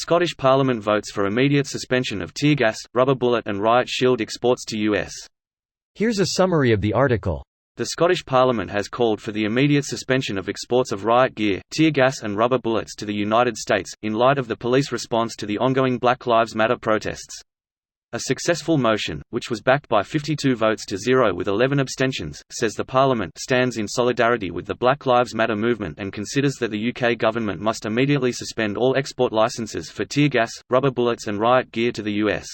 Scottish Parliament votes for immediate suspension of tear gas, rubber bullet and riot shield exports to US. Here's a summary of the article. The Scottish Parliament has called for the immediate suspension of exports of riot gear, tear gas and rubber bullets to the United States, in light of the police response to the ongoing Black Lives Matter protests. A successful motion, which was backed by 52 votes to 0 with 11 abstentions, says the Parliament stands in solidarity with the Black Lives Matter movement and considers that the UK government must immediately suspend all export licences for tear gas, rubber bullets and riot gear to the US.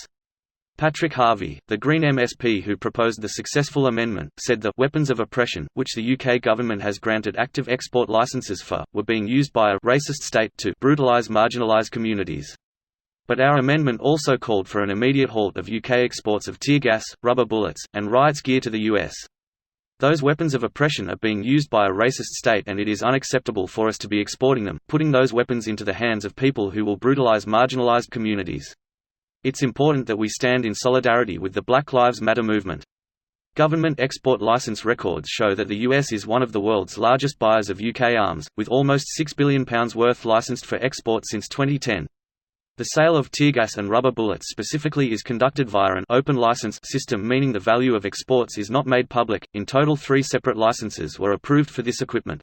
Patrick Harvey, the Green MSP who proposed the successful amendment, said the weapons of oppression, which the UK government has granted active export licences for, were being used by a racist state to brutalise marginalised communities. But our amendment also called for an immediate halt of UK exports of tear gas, rubber bullets, and riots gear to the US. Those weapons of oppression are being used by a racist state and it is unacceptable for us to be exporting them, putting those weapons into the hands of people who will brutalise marginalised communities. It's important that we stand in solidarity with the Black Lives Matter movement. Government export license records show that the US is one of the world's largest buyers of UK arms, with almost £6 billion worth licensed for export since 2010. The sale of tear gas and rubber bullets specifically is conducted via an open license system, meaning the value of exports is not made public. In total, 3 separate licenses were approved for this equipment.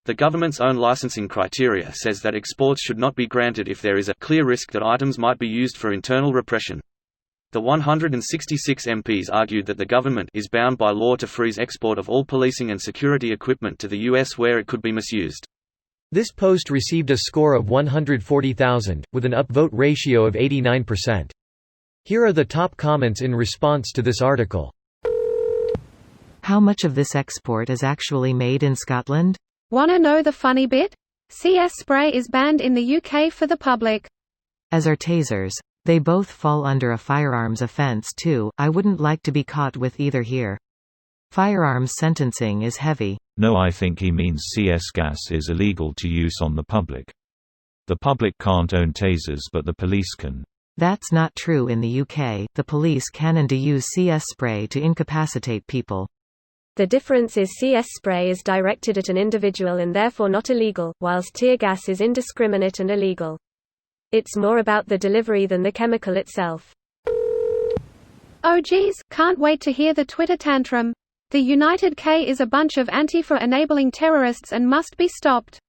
The government's own licensing criteria says that exports should not be granted if there is a clear risk that items might be used for internal repression. The 166 MPs argued that the government is bound by law to freeze export of all policing and security equipment to the US where it could be misused. This post received a score of 140,000, with an upvote ratio of 89%. Here are the top comments in response to this article. How much of this export is actually made in Scotland? Wanna know the funny bit? CS spray is banned in the UK for the public. As are tasers. They both fall under a firearms offence too. I wouldn't like to be caught with either here. Firearms sentencing is heavy. No, I think he means CS gas is illegal to use on the public. The public can't own tasers but the police can. That's not true in the UK. The police can and do use CS spray to incapacitate people. The difference is CS spray is directed at an individual and therefore not illegal, whilst tear gas is indiscriminate and illegal. It's more about the delivery than the chemical itself. Oh geez, can't wait to hear the Twitter tantrum. The United K is a bunch of Antifa enabling terrorists and must be stopped.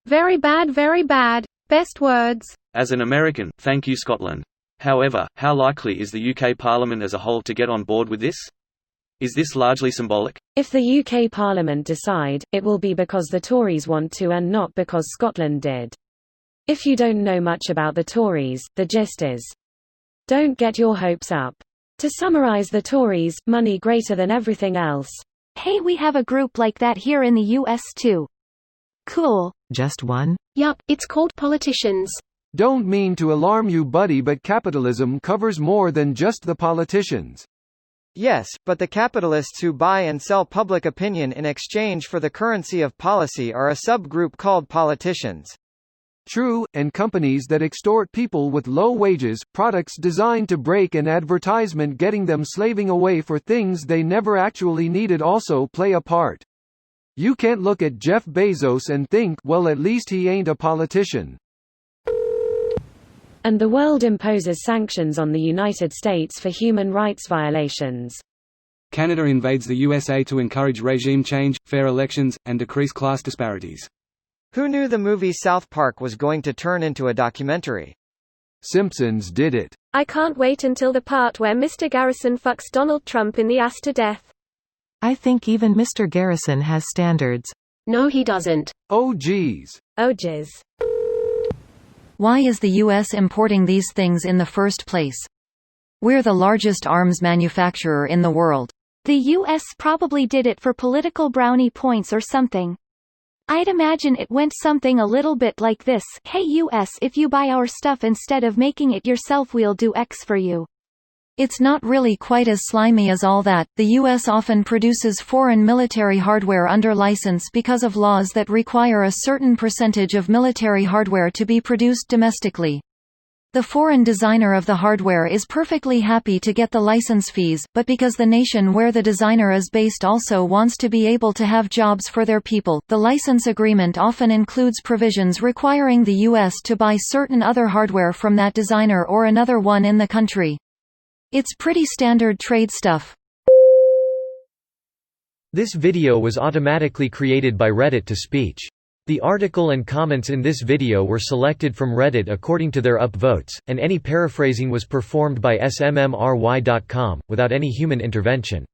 Very bad, very bad. Best words. As an American, thank you Scotland. However, how likely is the UK Parliament as a whole to get on board with this? Is this largely symbolic? If the UK Parliament decide, it will be because the Tories want to and not because Scotland did. If you don't know much about the Tories, the gist is, don't get your hopes up. To summarize the Tories, money greater than everything else. Hey, we have a group like that here in the US too. Cool. Just one? Yup, it's called politicians. Don't mean to alarm you buddy, but capitalism covers more than just the politicians. Yes, but the capitalists who buy and sell public opinion in exchange for the currency of policy are a subgroup called politicians. True, and companies that extort people with low wages, products designed to break an advertisement getting them slaving away for things they never actually needed also play a part. You can't look at Jeff Bezos and think, well, at least he ain't a politician. And the world imposes sanctions on the United States for human rights violations. Canada invades the USA to encourage regime change, fair elections, and decrease class disparities. Who knew the movie South Park was going to turn into a documentary? Simpsons did it. I can't wait until the part where Mr. Garrison fucks Donald Trump in the ass to death. I think even Mr. Garrison has standards. No, he doesn't. Oh geez. Oh jizz. Why is the US importing these things in the first place? We're the largest arms manufacturer in the world. The US probably did it for political brownie points or something. I'd imagine it went something a little bit like this: hey US, if you buy our stuff instead of making it yourself, we'll do X for you. It's not really quite as slimy as all that. The US often produces foreign military hardware under license because of laws that require a certain percentage of military hardware to be produced domestically. The foreign designer of the hardware is perfectly happy to get the license fees, but because the nation where the designer is based also wants to be able to have jobs for their people, the license agreement often includes provisions requiring the U.S. to buy certain other hardware from that designer or another one in the country. It's pretty standard trade stuff. This video was automatically created by Reddit to speech. The article and comments in this video were selected from Reddit according to their upvotes, and any paraphrasing was performed by smmry.com, without any human intervention.